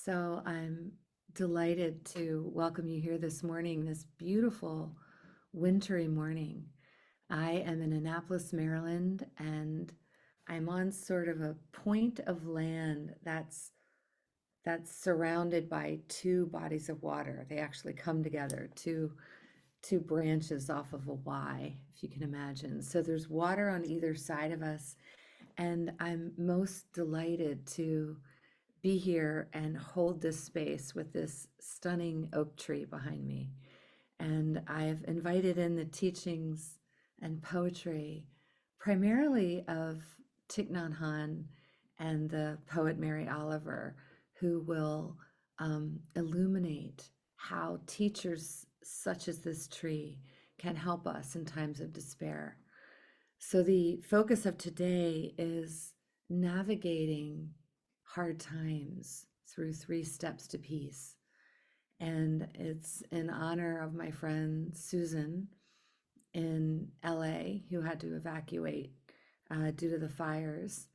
So I'm delighted to welcome you here this morning, this beautiful wintry morning. I am in Annapolis, Maryland, and I'm on sort of a point of land that's surrounded by two bodies of water. They actually come together, two branches off of a Y, if you can imagine. So there's water on either side of us, and I'm most delighted to be here and hold this space with this stunning oak tree behind me. And I've invited in the teachings and poetry, primarily of Thich Nhat Hanh and the poet Mary Oliver, who will illuminate how teachers such as this tree can help us in times of despair. So the focus of today is navigating hard times through 3 steps to peace. And it's in honor of my friend Susan in LA, who had to evacuate due to the fires,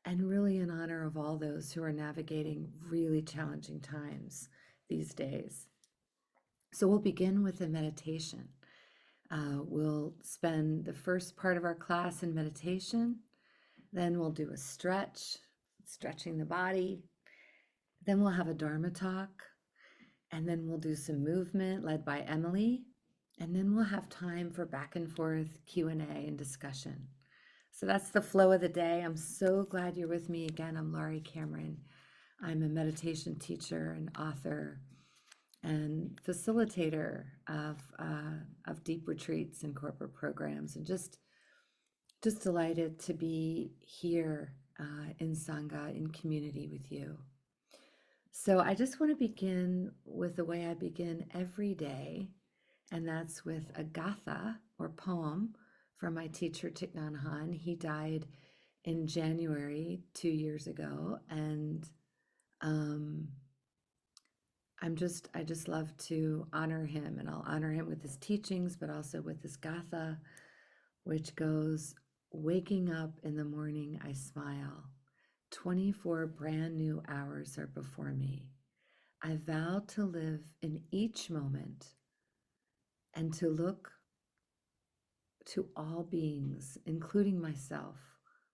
and really in honor of all those who are navigating really challenging times these days. So we'll begin with a meditation. We'll spend the first part of our class in meditation. Then we'll do a stretch, stretching the body. Then we'll have a Dharma talk. And then we'll do some movement led by Emily. And then we'll have time for back and forth Q&A and discussion. So that's the flow of the day. I'm so glad you're with me again. I'm Laurie Cameron. I'm a meditation teacher and author and facilitator of deep retreats and corporate programs, and just delighted to be here in Sangha, in community with you. So I just want to begin with the way I begin every day, and that's with a gatha or poem from my teacher Thich Nhat Hanh. He died in January 2 years ago, and I just love to honor him, and I'll honor him with his teachings, but also with this gatha, which goes, waking up in the morning, I smile. 24 brand new hours are before me. I vow to live in each moment and to look to all beings, including myself,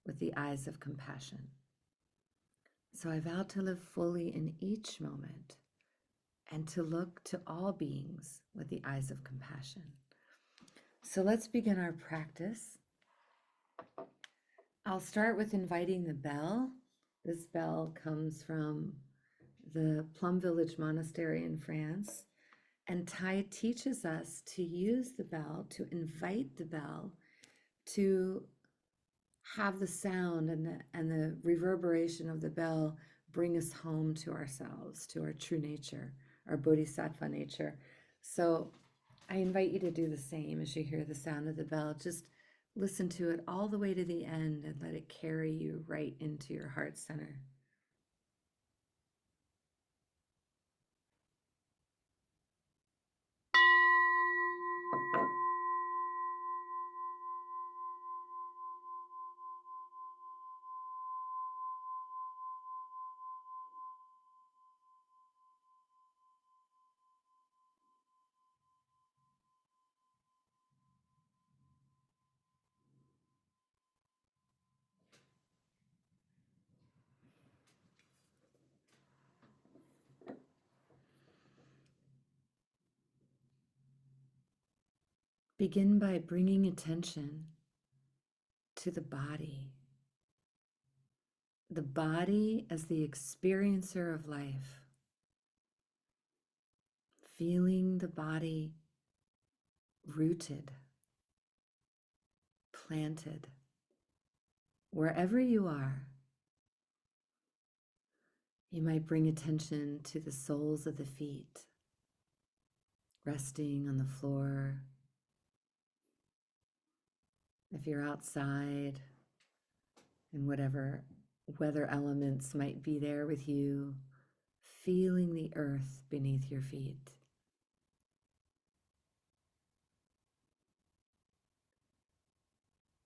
with the eyes of compassion. So I vow to live fully in each moment and to look to all beings with the eyes of compassion. So let's begin our practice. I'll start with inviting the bell. This bell comes from the Plum Village Monastery in France. And Thai teaches us to use the bell, to invite the bell, to have the sound and the reverberation of the bell bring us home to ourselves, to our true nature, our bodhisattva nature. So I invite you to do the same as you hear the sound of the bell. Just listen to it all the way to the end and let it carry you right into your heart center. Begin by bringing attention to the body as the experiencer of life, feeling the body rooted, planted, wherever you are. You might bring attention to the soles of the feet, resting on the floor. If you're outside, and whatever weather elements might be there with you, feeling the earth beneath your feet.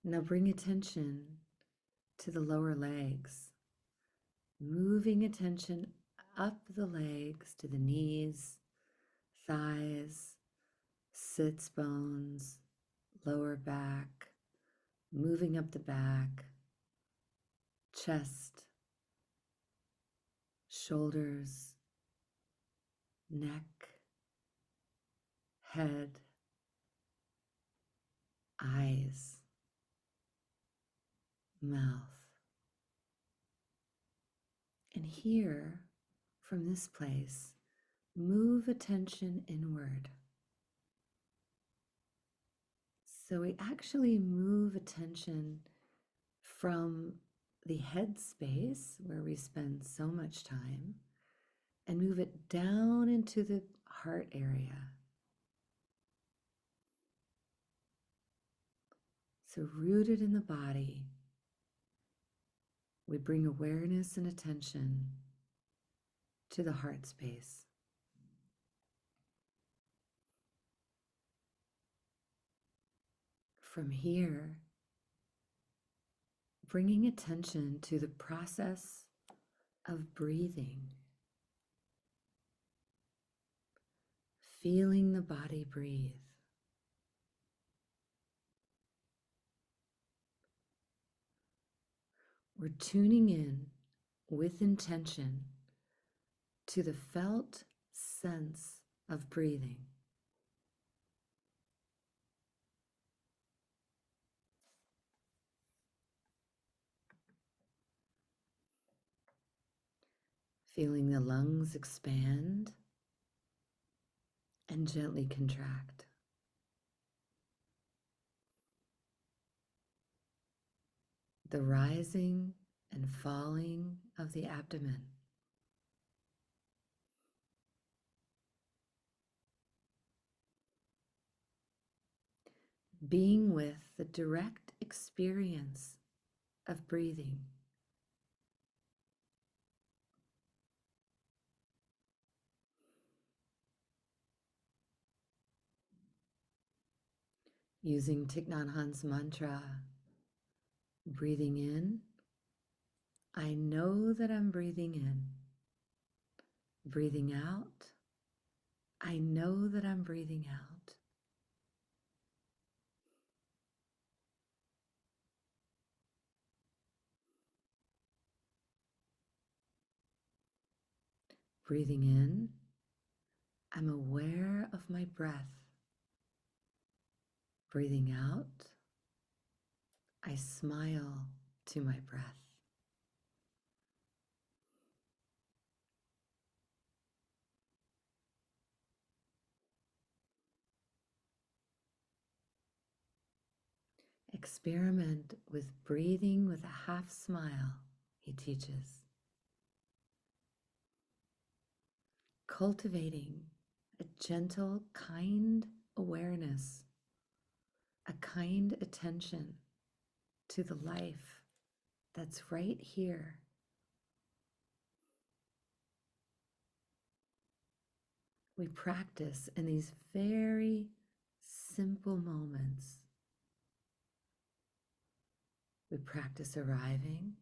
Now bring attention to the lower legs, moving attention up the legs to the knees, thighs, sits bones, lower back, moving up the back, chest, shoulders, neck, head, eyes, mouth. And here, from this place, move attention inward. So we actually move attention from the head space where we spend so much time and move it down into the heart area. So rooted in the body, we bring awareness and attention to the heart space. From here, bringing attention to the process of breathing, feeling the body breathe. We're tuning in with intention to the felt sense of breathing. Feeling the lungs expand and gently contract. The rising and falling of the abdomen. Being with the direct experience of breathing. Using Thich Nhat Hanh's mantra, breathing in, I know that I'm breathing in. Breathing out, I know that I'm breathing out. Breathing in, I'm aware of my breath. Breathing out, I smile to my breath. Experiment with breathing with a half smile, he teaches. Cultivating a gentle, kind awareness, a kind attention to the life that's right here. We practice in these very simple moments. We practice arriving,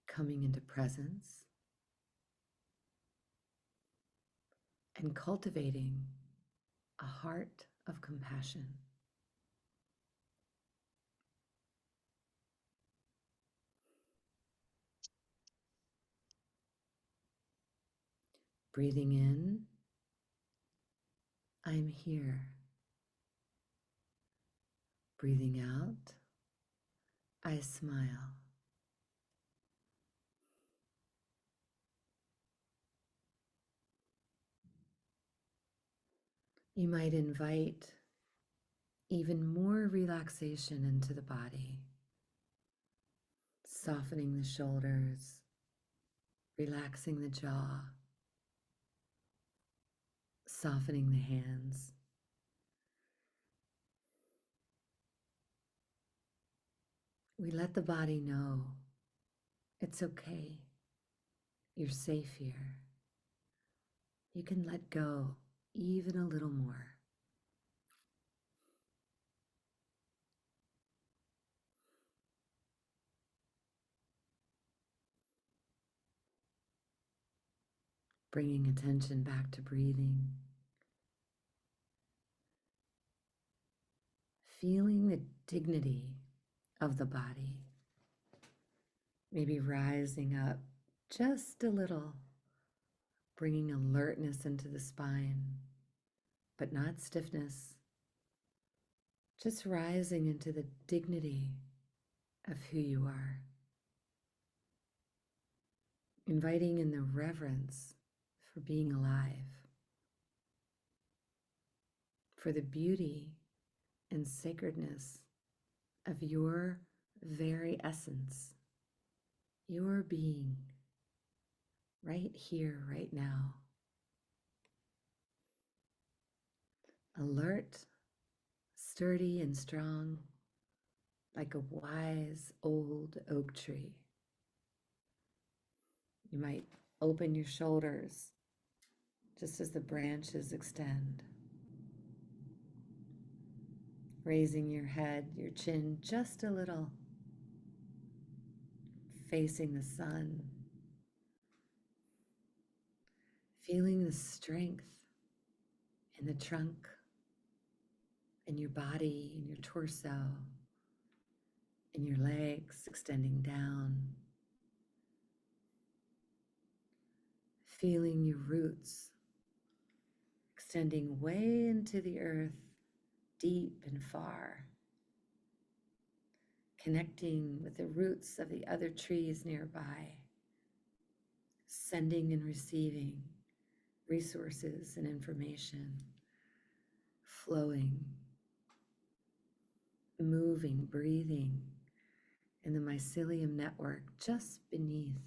coming into presence, and cultivating a heart of compassion. Breathing in, I'm here. Breathing out, I smile. You might invite even more relaxation into the body, softening the shoulders, relaxing the jaw, softening the hands. We let the body know it's okay. You're safe here. You can let go even a little more. bringing attention back to breathing, feeling the dignity of the body, maybe rising up just a little, bringing alertness into the spine, but not stiffness, just rising into the dignity of who you are, inviting in the reverence for being alive, for the beauty and sacredness of your very essence, your being, right here, right now. Alert, sturdy, and strong, like a wise old oak tree. You might open your shoulders just as the branches extend, raising your head, your chin just a little, facing the sun, feeling the strength in the trunk, in your body, in your torso, in your legs extending down, feeling your roots extending way into the earth, deep and far, connecting with the roots of the other trees nearby, sending and receiving resources and information, flowing, moving, breathing in the mycelium network just beneath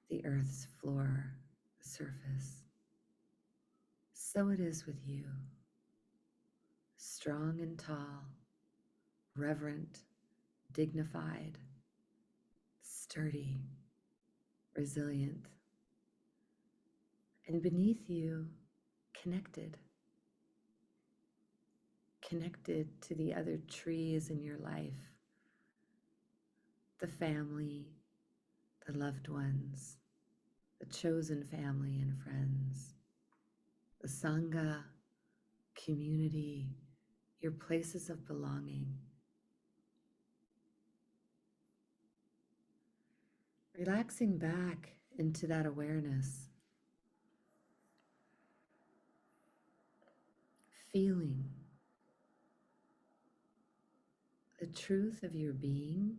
the earth's floor, the surface. So it is with you, strong and tall, reverent, dignified, sturdy, resilient, and beneath you, connected to the other trees in your life, the family, the loved ones, the chosen family and friends, the Sangha, community, your places of belonging. Relaxing back into that awareness, feeling the truth of your being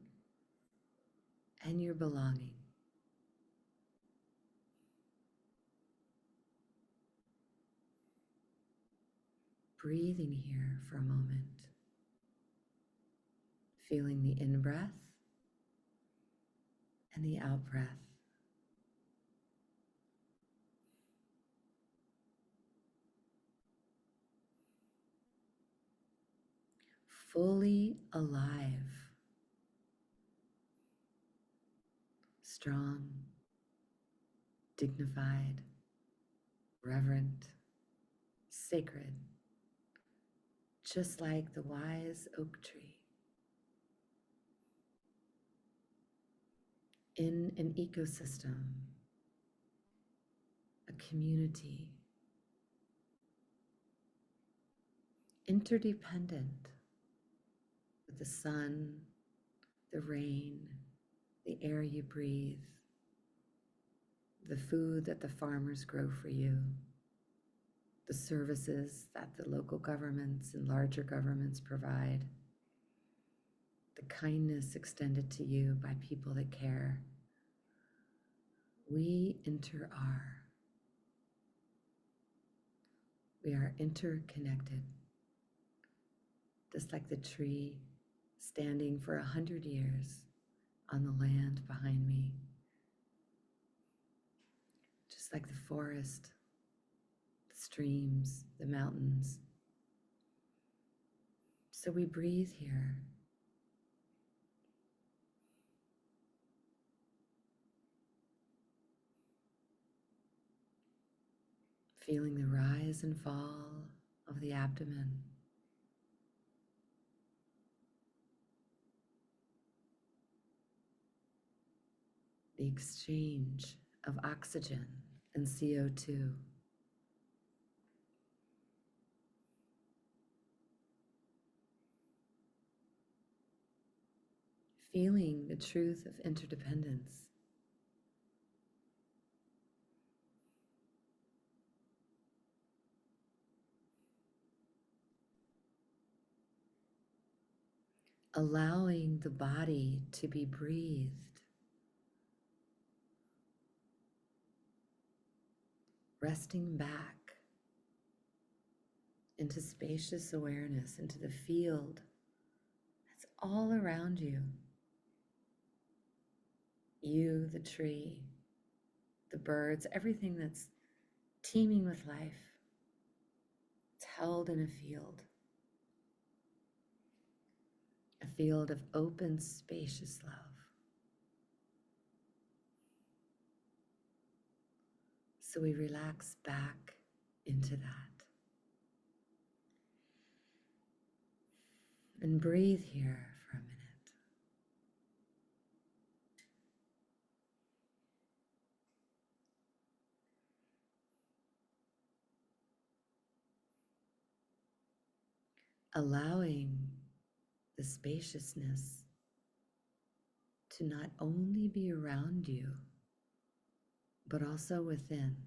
and your belonging. Breathing here for a moment, feeling the in-breath and the out-breath. Fully alive, strong, dignified, reverent, sacred, just like the wise oak tree in an ecosystem, a community, interdependent with the sun, the rain, the air you breathe, the food that the farmers grow for you, the services that the local governments and larger governments provide, the kindness extended to you by people that care. We are. We are interconnected, just like the tree standing for 100 years on the land behind me, just like the forest, the streams, the mountains. So we breathe here. Feeling the rise and fall of the abdomen. The exchange of oxygen and CO2. Feeling the truth of interdependence. Allowing the body to be breathed, resting back into spacious awareness, into the field that's all around you. You, the tree, the birds, everything that's teeming with life. It's held in a field of open, spacious love. So we relax back into that. And breathe here for a minute. Allowing the spaciousness to not only be around you, but also within.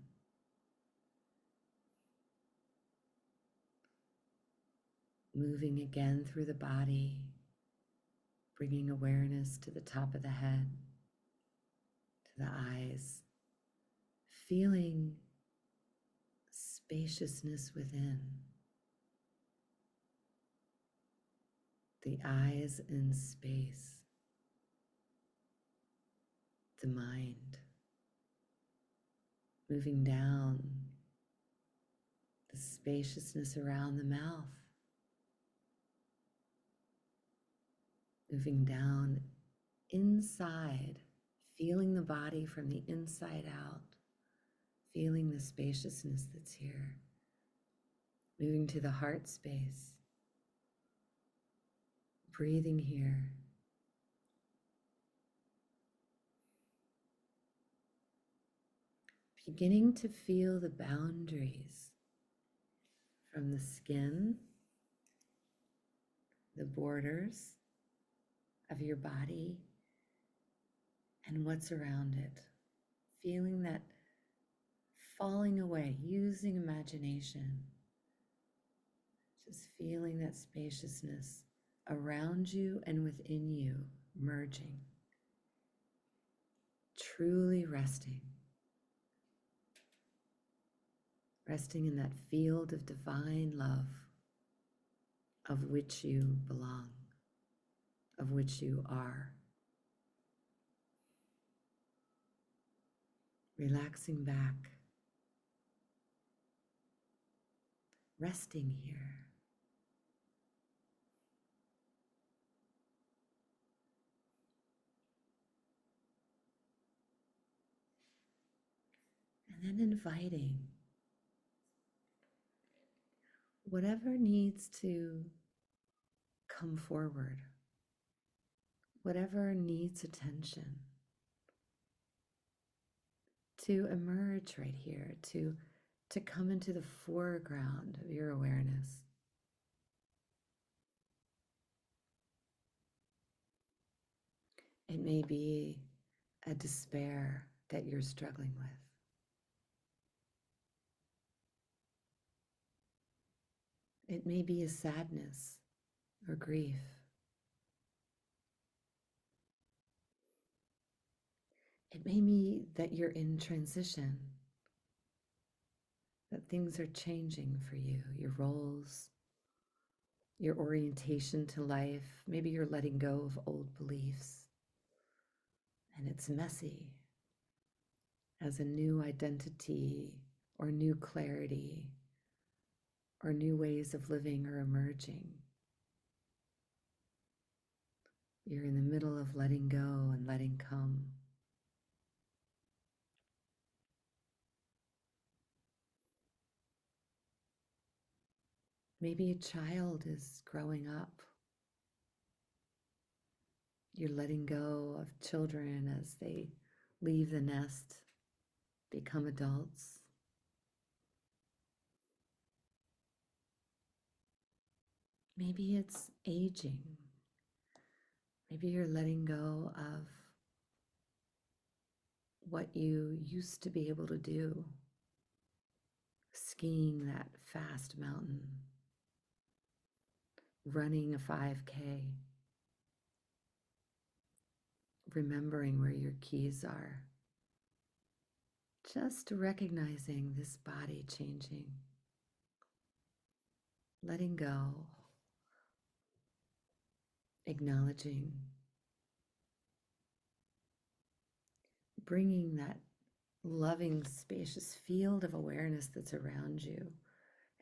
Moving again through the body, bringing awareness to the top of the head, to the eyes, feeling spaciousness within. The eyes in space, the mind, moving down the spaciousness around the mouth, moving down inside, feeling the body from the inside out, feeling the spaciousness that's here, moving to the heart space, breathing here. Beginning to feel the boundaries from the skin, the borders of your body, and what's around it. Feeling that falling away, using imagination, just feeling that spaciousness around you and within you merging, truly resting. Resting in that field of divine love, of which you belong, of which you are. Relaxing back, resting here. And then inviting whatever needs to come forward, whatever needs attention, to emerge right here, to come into the foreground of your awareness. It may be a despair that you're struggling with. It may be a sadness or grief. It may be that you're in transition, that things are changing for you, your roles, your orientation to life. Maybe you're letting go of old beliefs, and it's messy as a new identity or new clarity or new ways of living are emerging. You're in the middle of letting go and letting come. Maybe a child is growing up. You're letting go of children as they leave the nest become adults. Maybe it's aging. Maybe you're letting go of what you used to be able to do, skiing that fast mountain, running a 5K, remembering where your keys are, just recognizing this body changing, letting go, acknowledging, bringing that loving, spacious field of awareness that's around you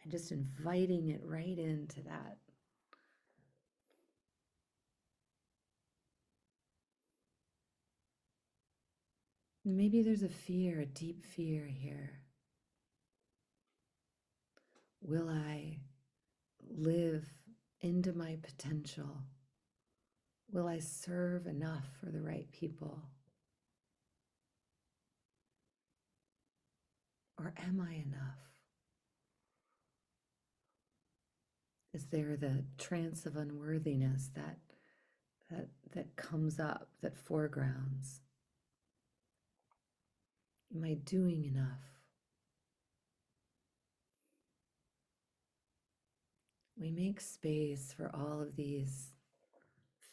and just inviting it right into that. Maybe there's a fear, a deep fear here. Will I live into my potential? Will I serve enough for the right people? Or am I enough? Is there the trance of unworthiness that comes up, that foregrounds? Am I doing enough? We make space for all of these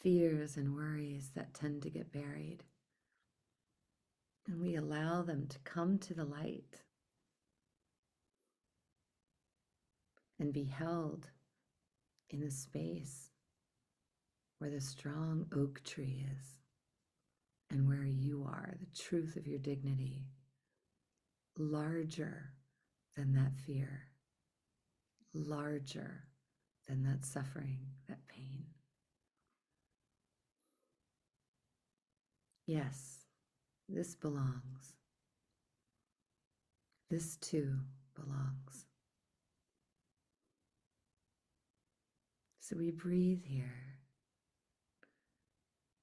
fears and worries that tend to get buried. And we allow them to come to the light and be held in a space where the strong oak tree is and where you are, the truth of your dignity, larger than that fear, larger than that suffering, that pain. Yes, this belongs. This too belongs. So we breathe here.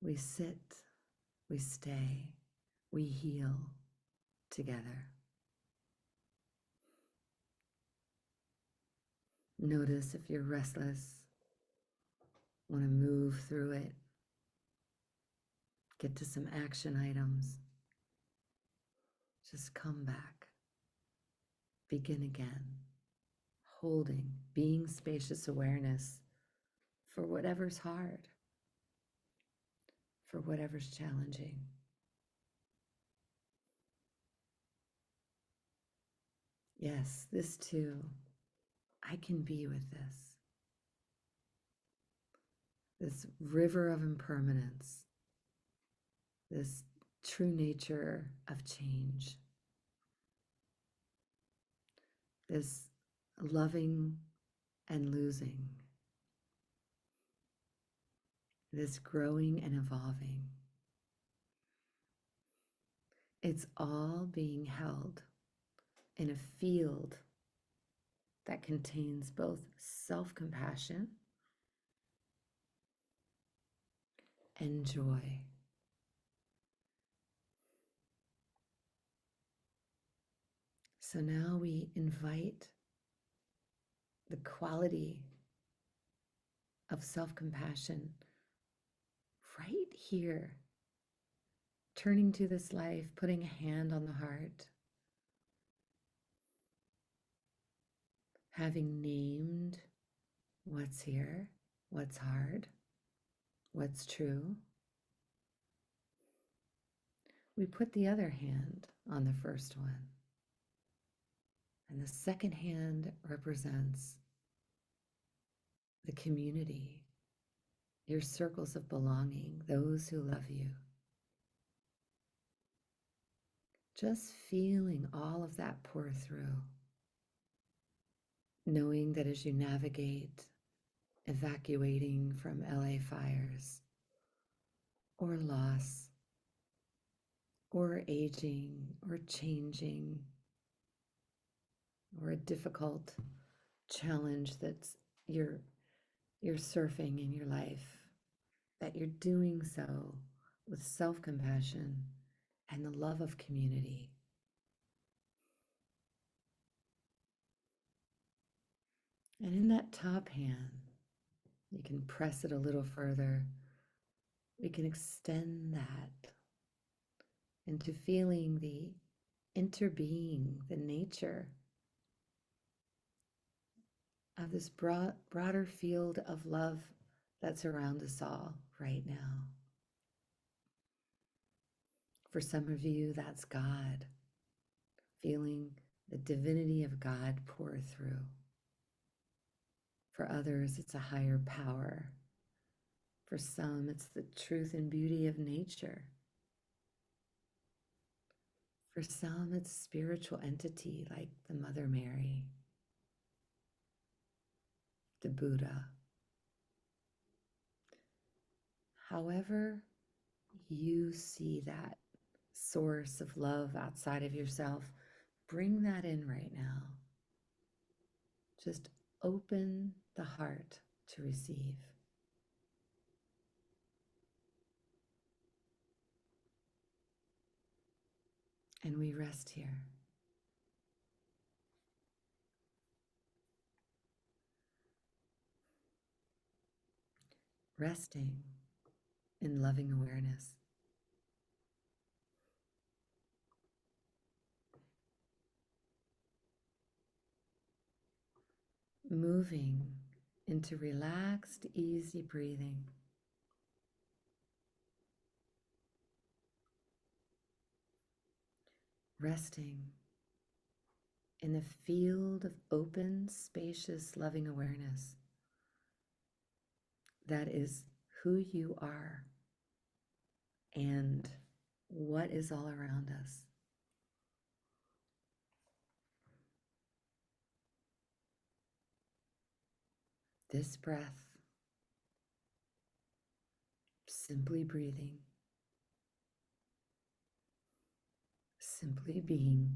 We sit, we stay, we heal together. Notice if you're restless, want to move through it, get to some action items. Just come back, begin again, holding, being spacious awareness for whatever's hard, for whatever's challenging. Yes, this too, I can be with this river of impermanence, this true nature of change, this loving and losing, this growing and evolving. It's all being held in a field that contains both self-compassion and joy. So now we invite the quality of self-compassion right here, turning to this life, putting a hand on the heart, having named what's here, what's hard, what's true. We put the other hand on the first one. And the second hand represents the community, your circles of belonging, those who love you. Just feeling all of that pour through, knowing that as you navigate, evacuating from LA fires, or loss, or aging, or changing, or a difficult challenge that's you're surfing in your life, that you're doing so with self-compassion and the love of community. And in that top hand, you can press it a little further. We can extend that into feeling the interbeing, the nature of this broader field of love that's around us all right now. For some of you, that's God, feeling the divinity of God pour through. For others, it's a higher power. For some, it's the truth and beauty of nature. For some, it's a spiritual entity like the Mother Mary, the Buddha. However you see that source of love outside of yourself, bring that in right now. Just open the heart to receive. And we rest here. Resting in loving awareness. Moving into relaxed, easy breathing. Resting in the field of open, spacious, loving awareness that is who you are and what is all around us. This breath, simply breathing, simply being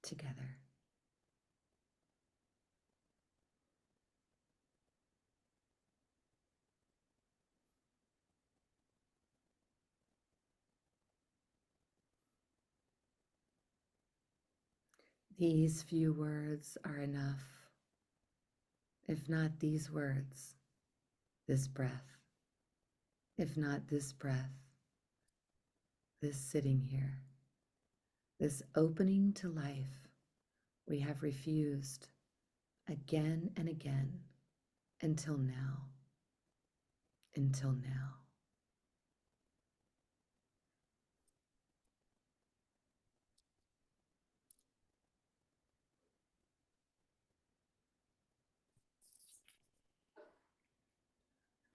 together. These few words are enough. If not these words, this breath. If not this breath, this sitting here, this opening to life we have refused again and again until now. Until now.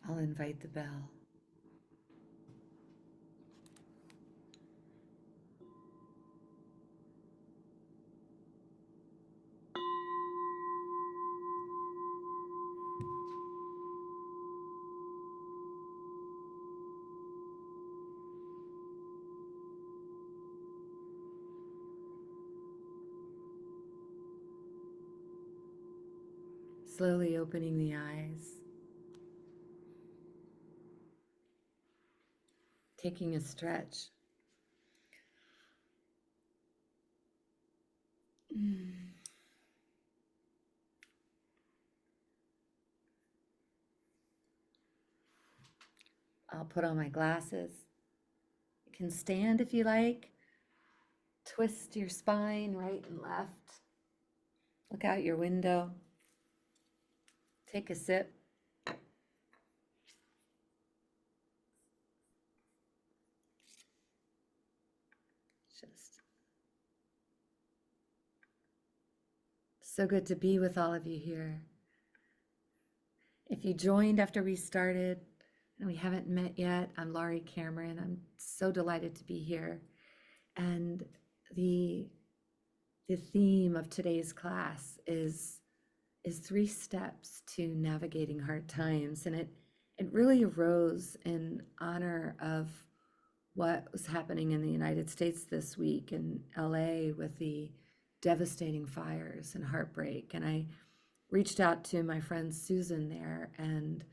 I'll invite the bell. Slowly opening the eyes, taking a stretch. I'll put on my glasses. You can stand if you like. Twist your spine right and left. Look out your window. Take a sip. Just so good to be with all of you here. If you joined after we started and we haven't met yet, I'm Laurie Cameron. I'm so delighted to be here. And the theme of today's class is 3 steps to navigating hard times. And it really arose in honor of what was happening in the United States this week in LA with the devastating fires and heartbreak. And I reached out to my friend Susan there and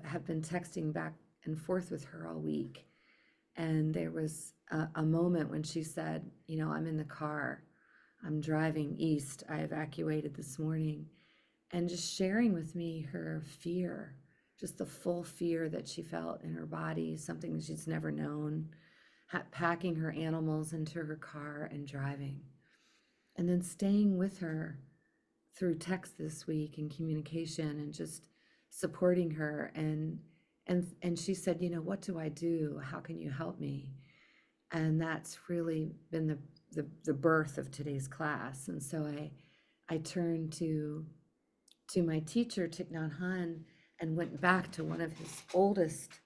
have been texting back and forth with her all week. And there was a moment when she said, I'm in the car. I'm driving east. I evacuated this morning, and just sharing with me her fear, just the full fear that she felt in her body, something that she's never known, packing her animals into her car and driving, and then staying with her through text this week and communication and just supporting her. And she said, what do I do? How can you help me? And that's really been the birth of today's class. And so I turned to my teacher, Thich Nhat Hanh, and went back to one of his oldest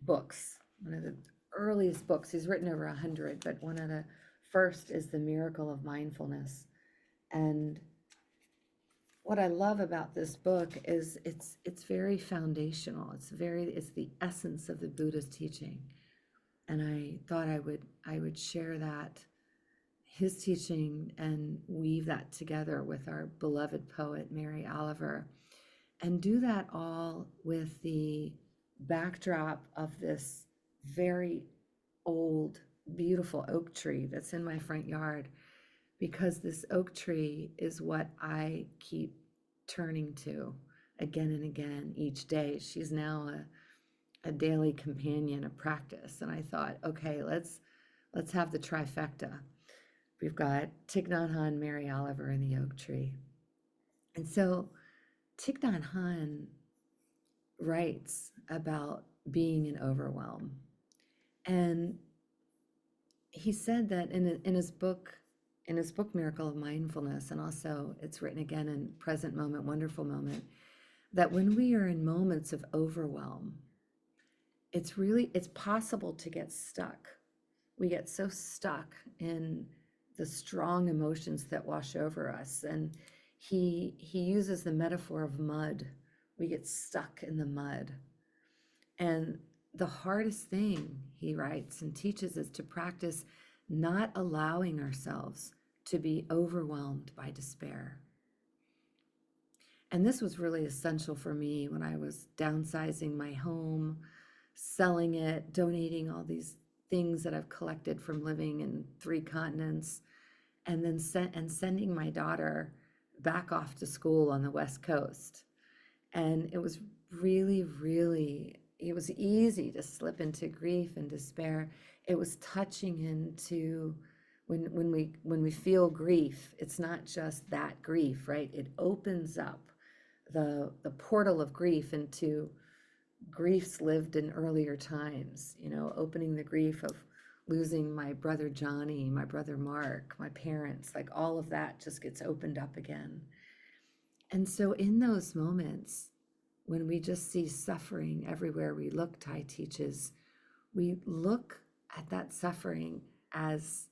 books, one of the earliest books. He's written over 100, but one of the first is The Miracle of Mindfulness. And what I love about this book is it's very foundational. It's the essence of the Buddha's teaching. And I thought I would share that, his teaching, and weave that together with our beloved poet Mary Oliver, and do that all with the backdrop of this very old, beautiful oak tree that's in my front yard, because this oak tree is what I keep turning to again and again each day. She's now a daily companion, a practice. And I thought, okay, let's have the trifecta. We've got Thich Nhat Hanh, Mary Oliver, and the oak tree. And so Thich Nhat Hanh writes about being in overwhelm. And he said that in his book Miracle of Mindfulness, and also it's written again in Present Moment, Wonderful Moment, that when we are in moments of overwhelm, it's possible to get stuck. We get so stuck in the strong emotions that wash over us. And he uses the metaphor of mud. We get stuck in the mud. And the hardest thing, he writes and teaches, is to practice not allowing ourselves to be overwhelmed by despair. And this was really essential for me when I was downsizing my home, selling it, donating all these things that I've collected from living in 3 continents, and then sending my daughter back off to school on the West Coast. And it was really, really, it was easy to slip into grief and despair. It was touching into when we feel grief, it's not just that grief, right? It opens up the portal of grief into griefs lived in earlier times, opening the grief of losing my brother Johnny, my brother Mark, my parents, like all of that just gets opened up again. And so in those moments, when we just see suffering everywhere we look, Thai teaches, we look at that suffering as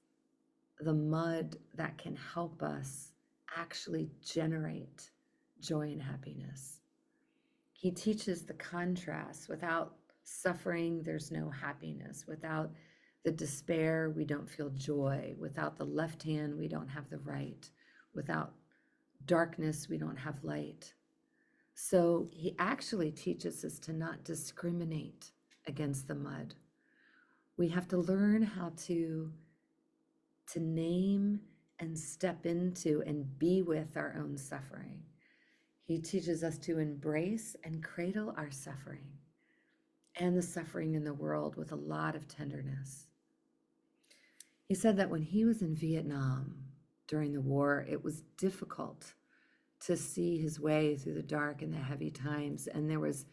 the mud that can help us actually generate joy and happiness. He teaches the contrast. Without suffering, there's no happiness. Without the despair, we don't feel joy. Without the left hand, we don't have the right. Without darkness, we don't have light. So he actually teaches us to not discriminate against the mud. We have to learn how to name and step into and be with our own suffering. He teaches us to embrace and cradle our suffering and the suffering in the world with a lot of tenderness. He said that when he was in Vietnam during the war, it was difficult to see his way through the dark and the heavy times, and there was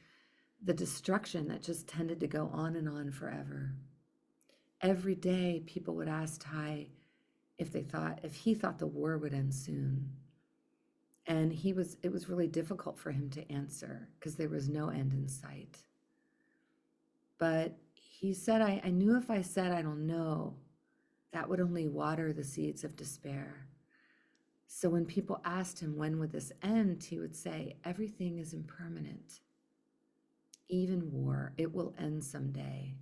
the destruction that just tended to go on and on forever. Every day, people would ask Thai if he thought the war would end soon. And it was really difficult for him to answer because there was no end in sight. But he said, I knew if I said I don't know, that would only water the seeds of despair. So when people asked him when would this end, he would say, everything is impermanent. Even war, it will end someday.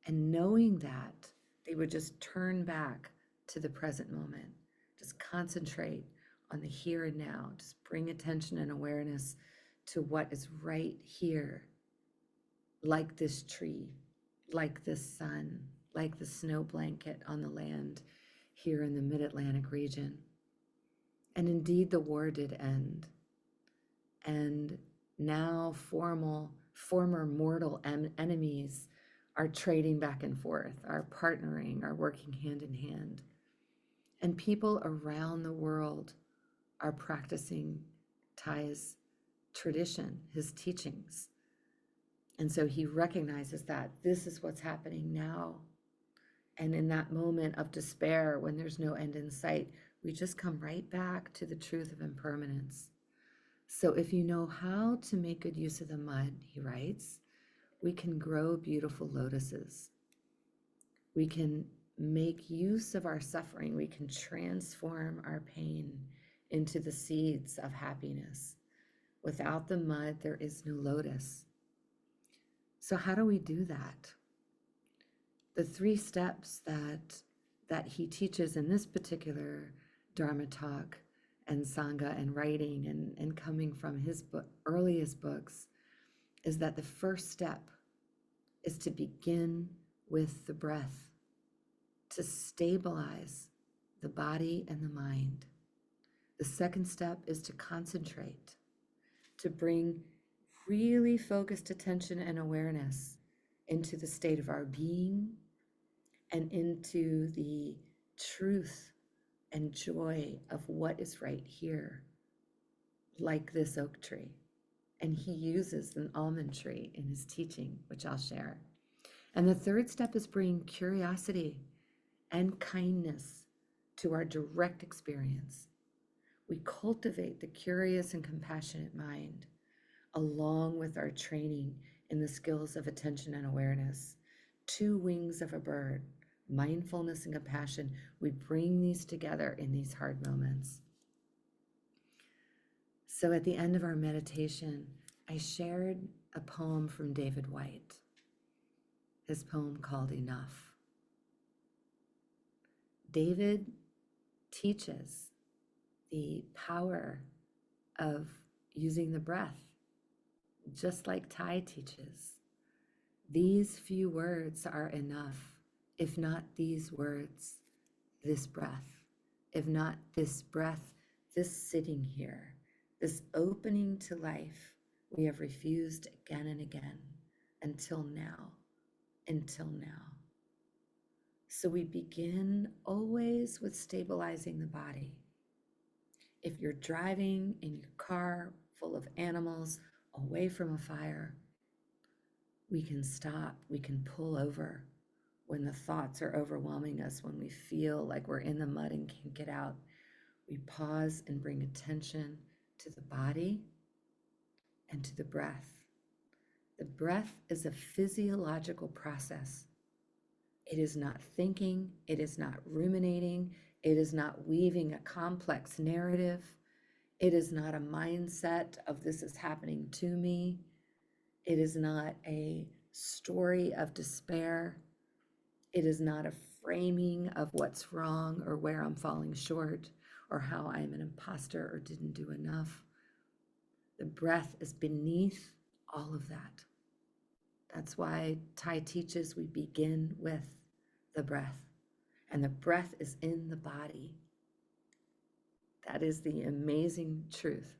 And knowing that, they would just turn back to the present moment, just concentrate on the here and now, just bring attention and awareness to what is right here, like this tree, like this sun, like the snow blanket on the land here in the Mid-Atlantic region. And indeed, the war did end. And now former mortal enemies are trading back and forth, are partnering, are working hand in hand. And people around the world are practicing Thay's tradition, his teachings. And so he recognizes that this is what's happening now. And in that moment of despair, when there's no end in sight, we just come right back to the truth of impermanence. So if you know how to make good use of the mud, he writes, we can grow beautiful lotuses. We can make use of our suffering. We can transform our pain into the seeds of happiness. Without the mud, there is no lotus. So how do we do that? The 3 steps that he teaches in this particular Dharma talk and Sangha and writing and coming from his earliest books is that the first step is to begin with the breath, to stabilize the body and the mind. The second step is to concentrate, to bring really focused attention and awareness into the state of our being and into the truth and joy of what is right here, like this oak tree. And he uses an almond tree in his teaching, which I'll share. And the third step is bringing curiosity and kindness to our direct experience. We cultivate the curious and compassionate mind along with our training in the skills of attention and awareness. 2 wings of a bird, mindfulness and compassion. We bring these together in these hard moments. So at the end of our meditation, I shared a poem from David White, his poem called Enough. David teaches the power of using the breath, just like Thay teaches. These few words are enough. If not these words, this breath. If not this breath, this sitting here, this opening to life, we have refused again and again until now, until now. So we begin always with stabilizing the body. If you're driving in your car full of animals away from a fire, we can stop, we can pull over when the thoughts are overwhelming us, when we feel like we're in the mud and can't get out. We pause and bring attention to the body and to the breath. The breath is a physiological process. It is not thinking, it is not ruminating, it is not weaving a complex narrative, it is not a mindset of this is happening to me, it is not a story of despair, it is not a framing of what's wrong or where I'm falling short or how I'm an imposter or didn't do enough. The breath is beneath all of that. That's why Thay teaches we begin with the breath, and the breath is in the body. That is the amazing truth.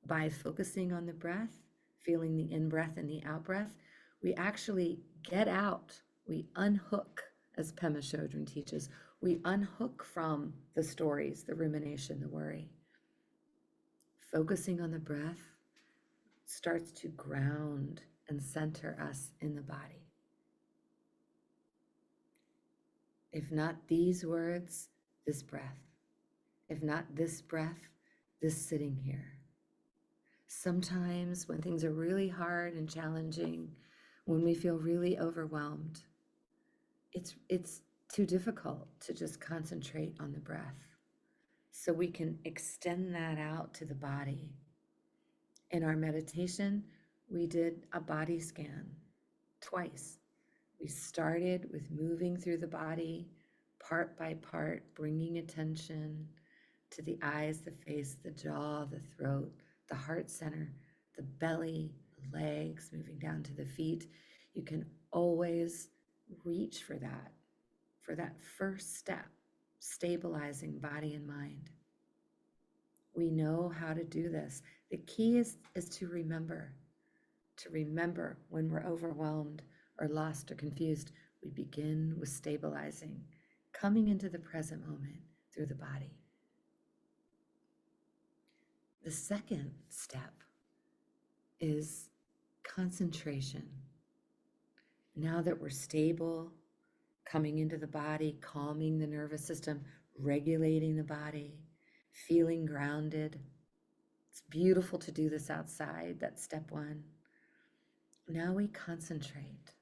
By focusing on the breath, feeling the in-breath and the out-breath, we actually get out, we unhook, as Pema Chodron teaches, we unhook from the stories, the rumination, the worry. Focusing on the breath starts to ground and center us in the body. If not these words, this breath. If not this breath, this sitting here. Sometimes when things are really hard and challenging, when we feel really overwhelmed, it's too difficult to just concentrate on the breath. So we can extend that out to the body. In our meditation, we did a body scan twice. We started with moving through the body, part by part, bringing attention to the eyes, the face, the jaw, the throat, the heart center, the belly, the legs, moving down to the feet. You can always reach for that first step, stabilizing body and mind. We know how to do this. The key is to remember when we're overwhelmed or lost or confused. We begin with stabilizing, coming into the present moment through the body. The second step is concentration. Now that we're stable, coming into the body, calming the nervous system, regulating the body, feeling grounded. It's beautiful to do this outside. That's step one. Now we concentrate.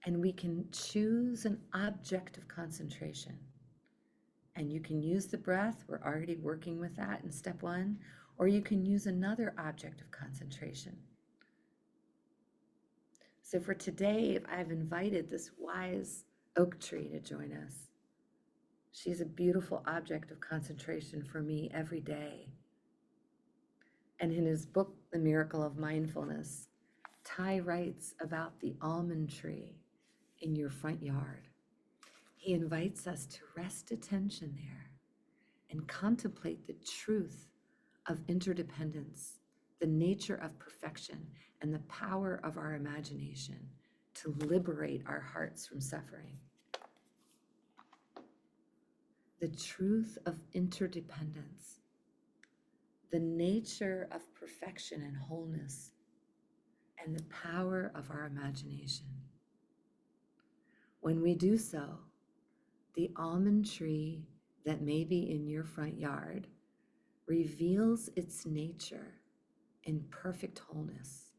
And we can choose an object of concentration. And you can use the breath. We're already working with that in step one. Or you can use another object of concentration. So for today, I've invited this wise oak tree to join us. She's a beautiful object of concentration for me every day. And in his book, The Miracle of Mindfulness, Ty writes about the almond tree in your front yard. He invites us to rest attention there and contemplate the truth of interdependence, the nature of perfection, and the power of our imagination to liberate our hearts from suffering. The truth of interdependence, the nature of perfection and wholeness, and the power of our imagination. When we do so, the almond tree that may be in your front yard reveals its nature in perfect wholeness.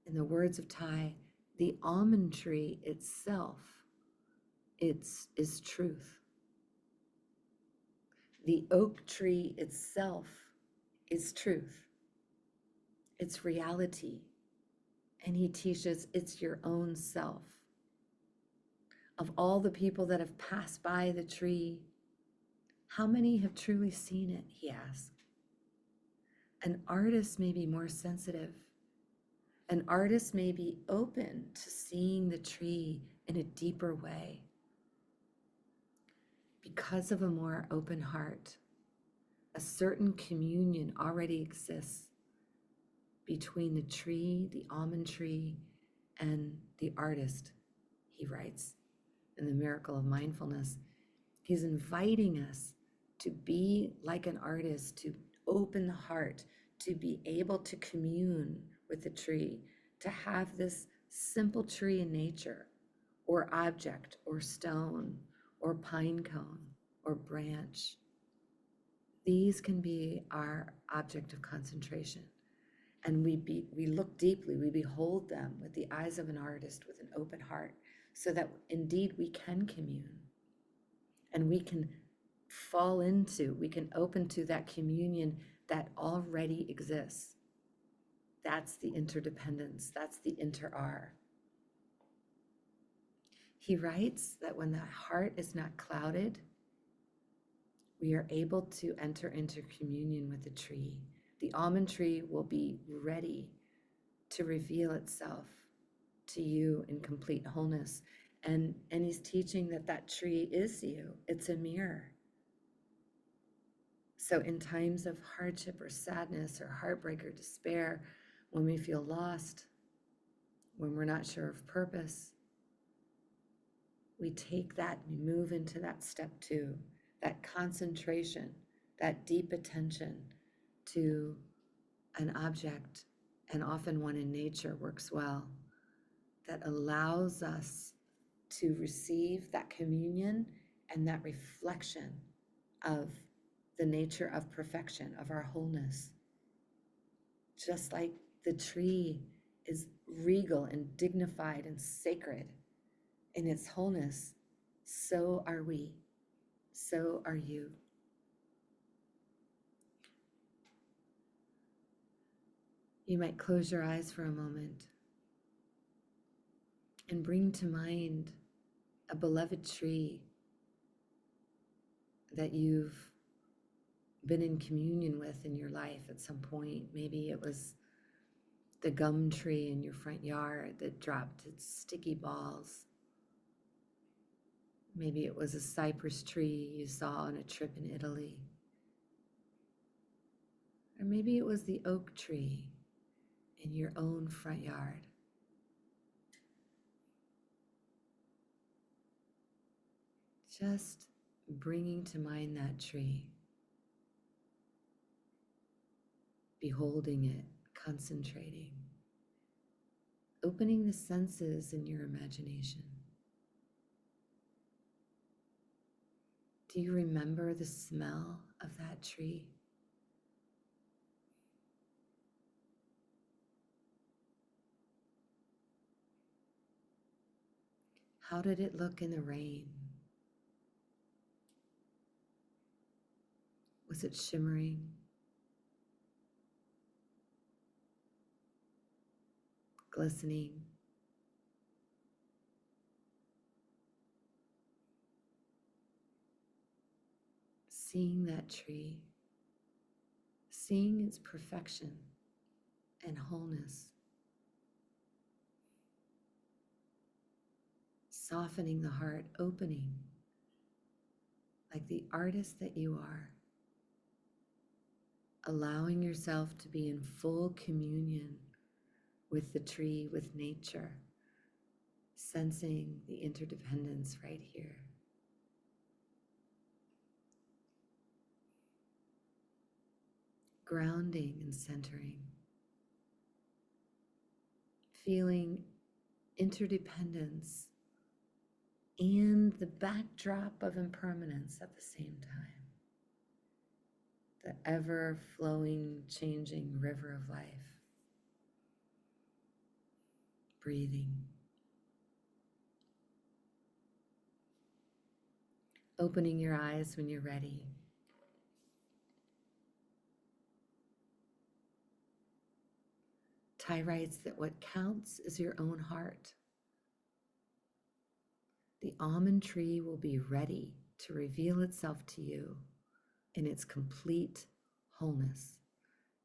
In the words of Ty, the almond tree itself is truth. The oak tree itself is truth. It's reality. And he teaches it's your own self. Of all the people that have passed by the tree, how many have truly seen it, he asked. An artist may be more sensitive. An artist may be open to seeing the tree in a deeper way. Because of a more open heart, a certain communion already exists between the tree, the almond tree, and the artist, he writes in The Miracle of Mindfulness. He's inviting us to be like an artist, to open the heart, to be able to commune with the tree, to have this simple tree in nature, or object, or stone, or pine cone, or branch. These can be our object of concentration. And we look deeply, we behold them with the eyes of an artist with an open heart, so that indeed we can commune. And we can we can open to that communion that already exists. That's the interdependence, that's the inter-R. He writes that when the heart is not clouded, we are able to enter into communion with the tree. The almond tree will be ready to reveal itself to you in complete wholeness. And he's teaching that tree is you. It's a mirror. So in times of hardship or sadness or heartbreak or despair, when we feel lost, when we're not sure of purpose, we take that and move into that step two, that concentration, that deep attention to an object, and often one in nature works well, that allows us to receive that communion and that reflection of the nature of perfection, of our wholeness. Just like the tree is regal and dignified and sacred in its wholeness, so are we, so are you. You might close your eyes for a moment and bring to mind a beloved tree that you've been in communion with in your life at some point. Maybe it was the gum tree in your front yard that dropped its sticky balls. Maybe it was a cypress tree you saw on a trip in Italy. Or maybe it was the oak tree in your own front yard. Just bringing to mind that tree, beholding it, concentrating, opening the senses in your imagination. Do you remember the smell of that tree? How did it look in the rain? Was it shimmering? Glistening? Seeing that tree, seeing its perfection and wholeness, softening the heart, opening like the artist that you are, allowing yourself to be in full communion with the tree, with nature, sensing the interdependence right here. Grounding and centering, feeling interdependence and the backdrop of impermanence at the same time. The ever-flowing, changing river of life. Breathing. Opening your eyes when you're ready. Ty writes that what counts is your own heart. The almond tree will be ready to reveal itself to you in its complete wholeness.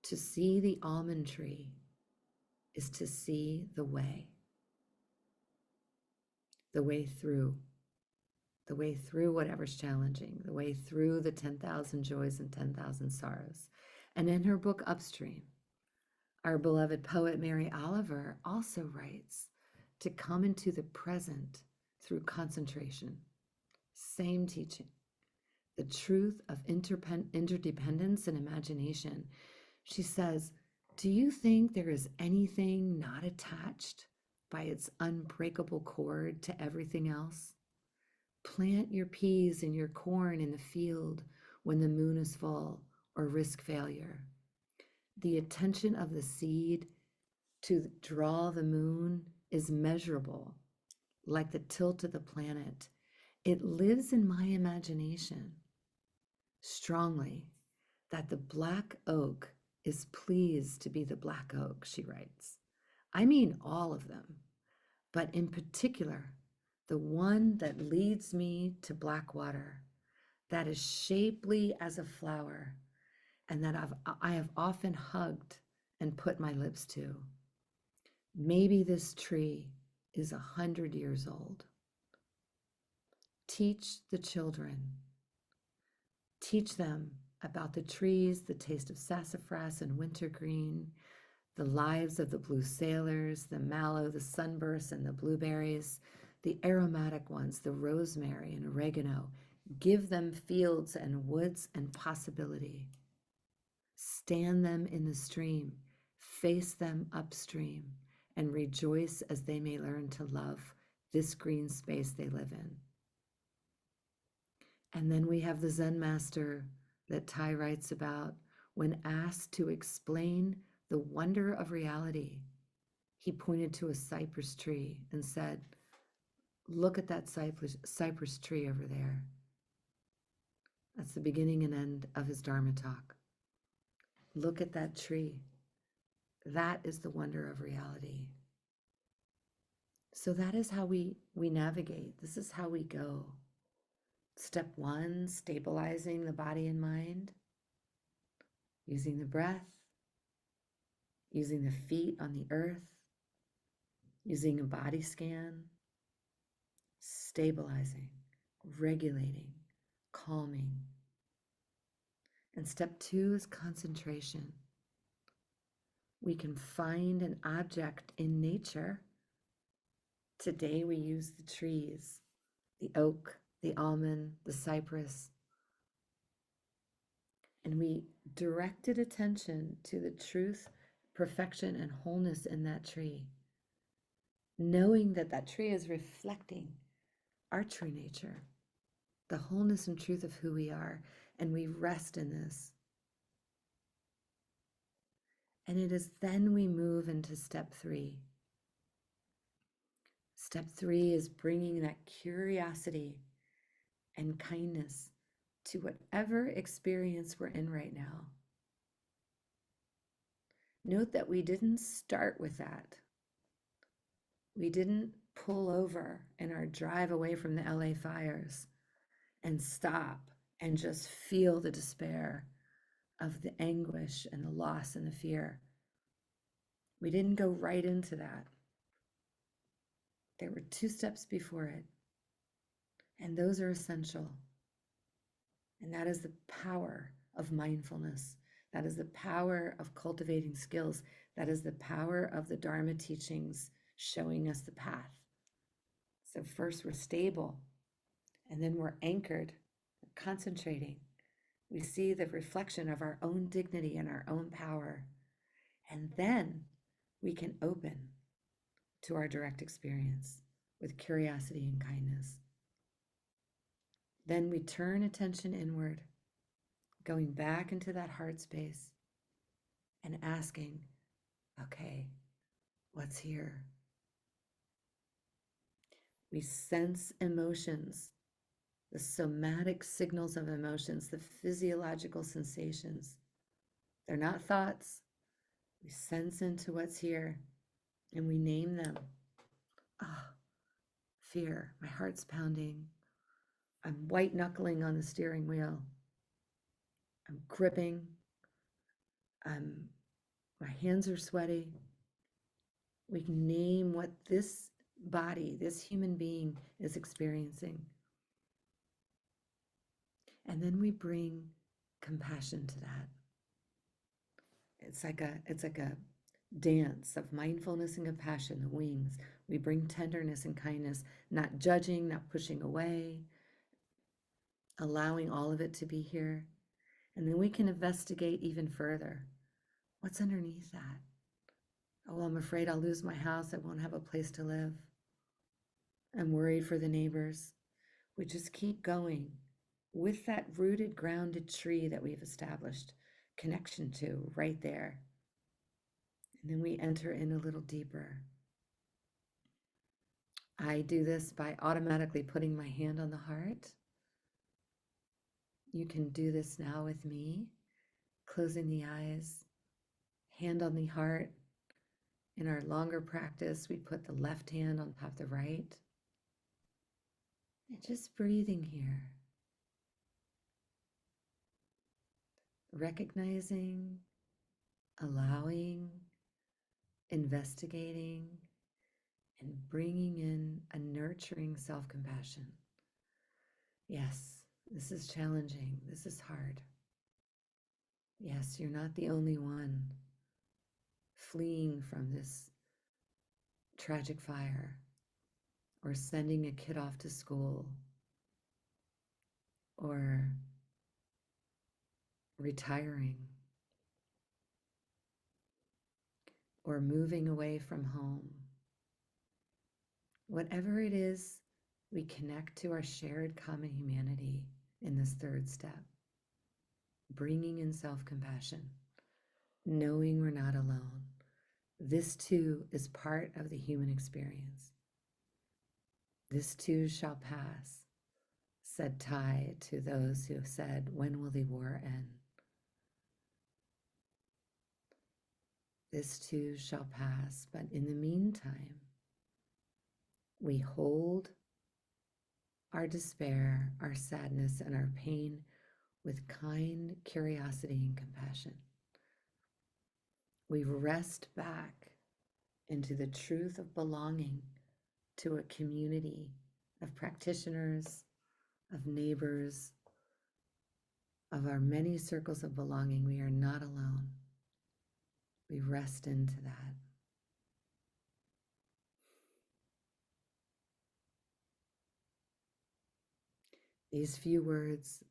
To see the almond tree is to see the way through whatever's challenging, the way through the 10,000 joys and 10,000 sorrows. And in her book, Upstream, our beloved poet Mary Oliver also writes to come into the present through concentration. Same teaching. The truth of interdependence and imagination. She says, do you think there is anything not attached by its unbreakable cord to everything else? Plant your peas and your corn in the field when the moon is full or risk failure. The attention of the seed to draw the moon is measurable, like the tilt of the planet. It lives in my imagination strongly that the black oak is pleased to be the black oak, she writes. I mean all of them, but in particular, the one that leads me to black water, that is shapely as a flower, and that I have often hugged and put my lips to. Maybe this tree is 100 years old. Teach the children. Teach them about the trees, the taste of sassafras and wintergreen, the lives of the blue sailors, the mallow, the sunburst, and the blueberries, the aromatic ones, the rosemary and oregano. Give them fields and woods and possibility. Stand them in the stream, face them upstream, and rejoice as they may learn to love this green space they live in. And then we have the Zen master that Ty writes about when asked to explain the wonder of reality. He pointed to a cypress tree and said, look at that cypress tree over there. That's the beginning and end of his Dharma talk. Look at that tree. That is the wonder of reality. So that is how we navigate. This is how we go. Step one, stabilizing the body and mind, using the breath, using the feet on the earth, using a body scan, stabilizing, regulating, calming. And step 2 is concentration. We can find an object in nature. Today we use the trees, the oak, the almond, the cypress, and we directed attention to the truth, perfection, and wholeness in that tree, knowing that that tree is reflecting our true nature, the wholeness and truth of who we are, and we rest in this. And it is then we move into step 3. Step 3 is bringing that curiosity and kindness to whatever experience we're in right now. Note that we didn't start with that. We didn't pull over in our drive away from the LA fires and stop and just feel the despair of the anguish and the loss and the fear. We didn't go right into that. There were 2 steps before it, and those are essential. And that is the power of mindfulness. That is the power of cultivating skills. That is the power of the Dharma teachings showing us the path. So first we're stable, and then we're anchored, concentrating. We see the reflection of our own dignity and our own power. And then we can open to our direct experience with curiosity and kindness. Then we turn attention inward, going back into that heart space and asking, okay, what's here? We sense emotions, the somatic signals of emotions, the physiological sensations. They're not thoughts. We sense into what's here and we name them. Ah, fear, my heart's pounding. I'm white knuckling on the steering wheel. I'm gripping. My hands are sweaty. We can name what this body, this human being is experiencing. And then we bring compassion to that. It's like a dance of mindfulness and compassion, the wings. We bring tenderness and kindness, not judging, not pushing away, allowing all of it to be here. And then we can investigate even further. What's underneath that? Oh, I'm afraid I'll lose my house. I won't have a place to live. I'm worried for the neighbors. We just keep going with that rooted, grounded tree that we've established connection to right there. And then we enter in a little deeper. I do this by automatically putting my hand on the heart. You can do this now with me, closing the eyes, hand on the heart. In our longer practice, we put the left hand on top of the right. And just breathing here. Recognizing, allowing, investigating, and bringing in a nurturing self-compassion. Yes, this is challenging. This is hard. Yes, you're not the only one fleeing from this tragic fire or sending a kid off to school or retiring or moving away from home. Whatever it is, we connect to our shared common humanity in this 3rd step, bringing in self-compassion, knowing we're not alone. This too is part of the human experience. This too shall pass, said Tai to those who said, when will the war end? This too shall pass, but in the meantime, we hold our despair, our sadness, and our pain with kind curiosity and compassion. We rest back into the truth of belonging to a community of practitioners, of neighbors, of our many circles of belonging. We are not alone. We rest into that. These few words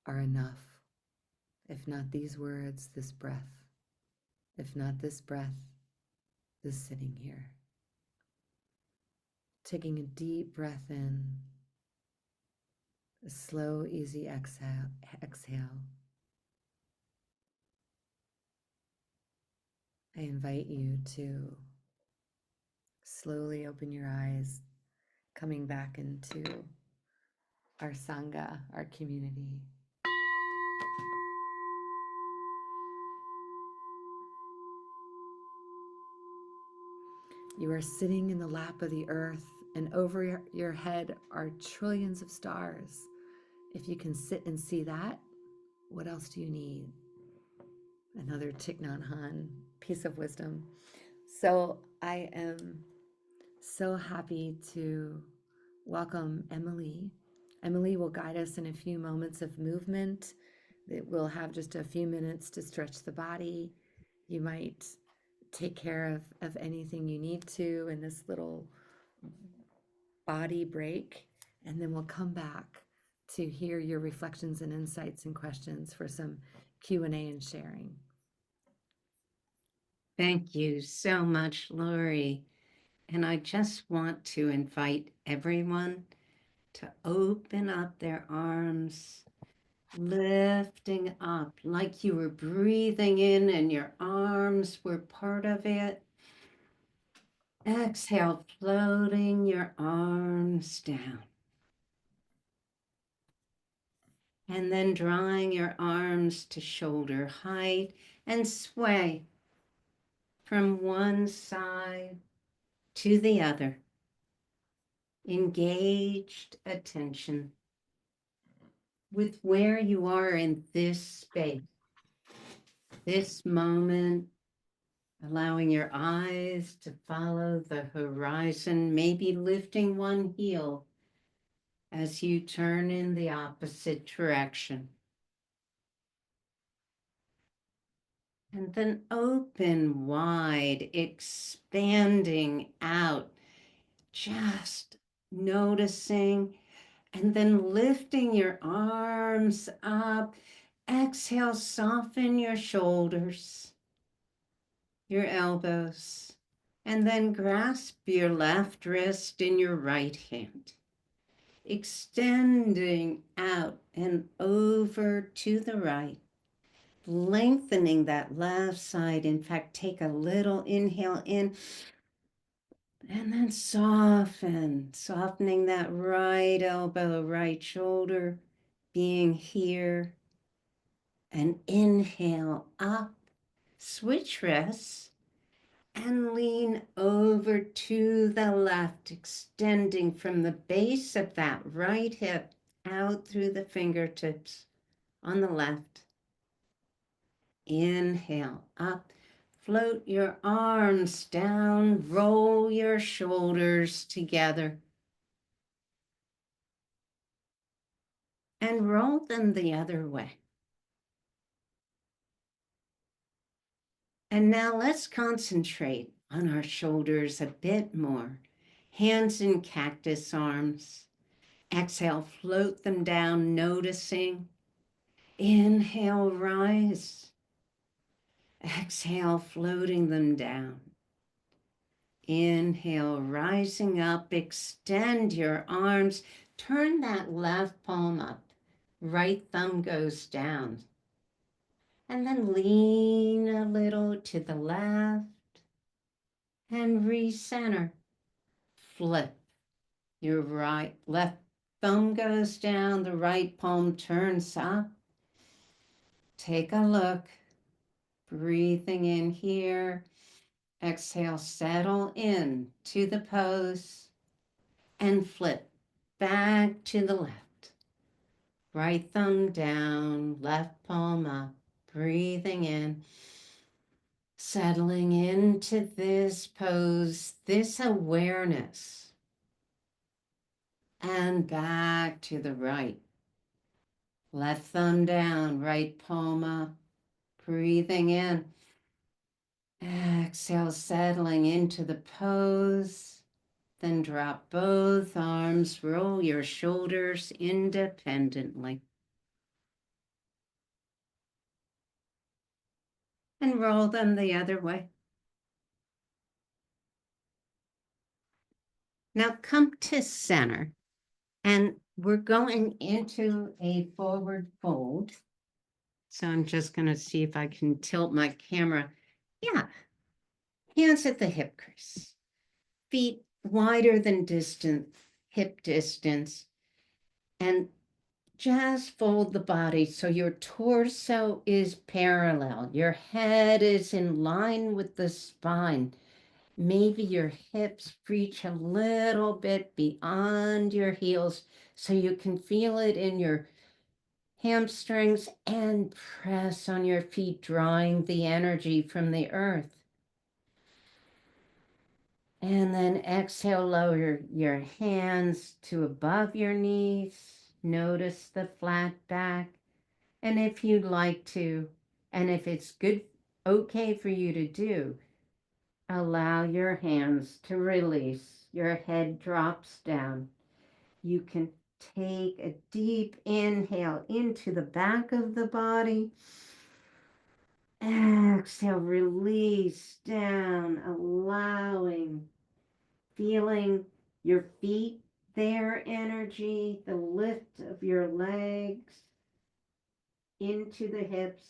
are enough. If not these words, this breath. If not this breath, this sitting here. Taking a deep breath in, a slow, easy exhale. I invite you to slowly open your eyes, coming back into our Sangha, our community. You are sitting in the lap of the earth, and over your head are trillions of stars. If you can sit and see that, what else do you need? Another Thich Nhat Hanh piece of wisdom. So I am so happy to welcome Emily. Emily will guide us in a few moments of movement. We'll have just a few minutes to stretch the body. You might take care of anything you need to in this little body break, and then we'll come back to hear your reflections and insights and questions for some Q&A and sharing. Thank you so much, Laurie. And I just want to invite everyone to open up their arms, lifting up like you were breathing in and your arms were part of it. Exhale, floating your arms down. And then drawing your arms to shoulder height and sway from one side to the other. Engaged attention with where you are in this space, this moment, allowing your eyes to follow the horizon, maybe lifting one heel as you turn in the opposite direction. And then open wide, expanding out, just noticing, and then lifting your arms up. Exhale, soften your shoulders, your elbows, and then grasp your left wrist in your right hand, extending out and over to the right, lengthening that left side. In fact, take a little inhale in and then softening that right elbow, right shoulder, being here. And inhale up, switch wrists, and lean over to the left, extending from the base of that right hip out through the fingertips on the left. Inhale up, float your arms down, roll your shoulders together, and roll them the other way. And now let's concentrate on our shoulders a bit more. Hands in cactus arms. Exhale, float them down, noticing. Inhale, rise. Exhale, floating them down. Inhale, rising up, extend your arms. Turn that left palm up. Right thumb goes down. And then lean a little to the left and recenter. Flip. Your left thumb goes down, the right palm turns up. Take a look. Breathing in here. Exhale, settle in to the pose and flip back to the left. Right thumb down, left palm up. Breathing in. Settling into this pose, this awareness and back to the right. Left thumb down, right palm up. Breathing in. Exhale, settling into the pose. Then drop both arms, roll your shoulders independently. And roll them the other way. Now come to center. And we're going into a forward fold. So I'm just going to see if I can tilt my camera. Yeah. Hands at the hip crease. Feet wider than hip distance. And just fold the body so your torso is parallel. Your head is in line with the spine. Maybe your hips reach a little bit beyond your heels so you can feel it in your hamstrings and press on your feet, drawing the energy from the earth. And then exhale, lower your hands to above your knees. Notice the flat back. And if you'd like to, and if it's good, okay for you to do, allow your hands to release. Your head drops down. You can take a deep inhale into the back of the body. Exhale, release down, allowing, feeling your feet, their energy, the lift of your legs into the hips,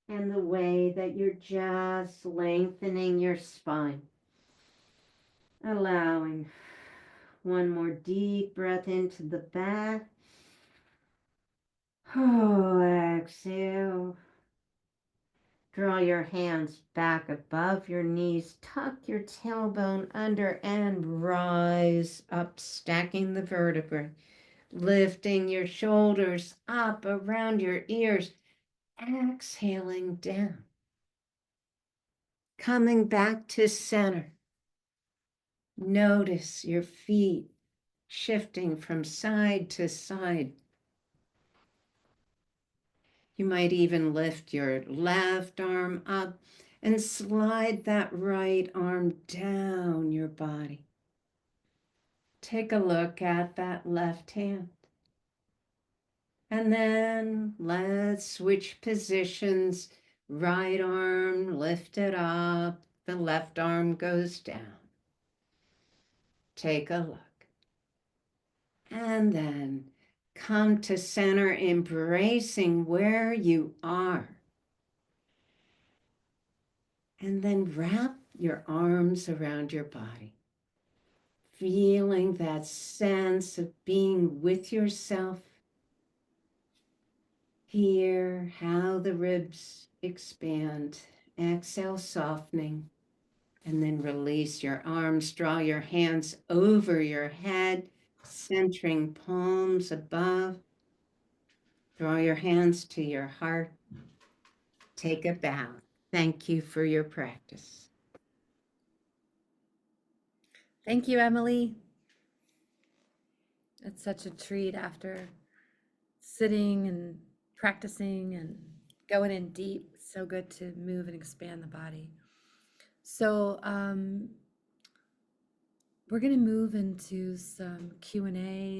and the way that you're just lengthening your spine. Allowing one more deep breath into the back. Oh, exhale. Draw your hands back above your knees. Tuck your tailbone under and rise up, stacking the vertebrae. Lifting your shoulders up around your ears. Exhaling down. Coming back to center. Notice your feet shifting from side to side. You might even lift your left arm up and slide that right arm down your body. Take a look at that left hand. And then let's switch positions. Right arm lifted up, the left arm goes down. Take a look. And then come to center, embracing where you are. And then wrap your arms around your body, feeling that sense of being with yourself. Hear how the ribs expand. Exhale, softening. And then release your arms. Draw your hands over your head, centering palms above. Draw your hands to your heart. Take a bow. Thank you for your practice. Thank you, Emily. It's such a treat after sitting and practicing and going in deep. It's so good to move and expand the body. So we're going to move into some Q&A.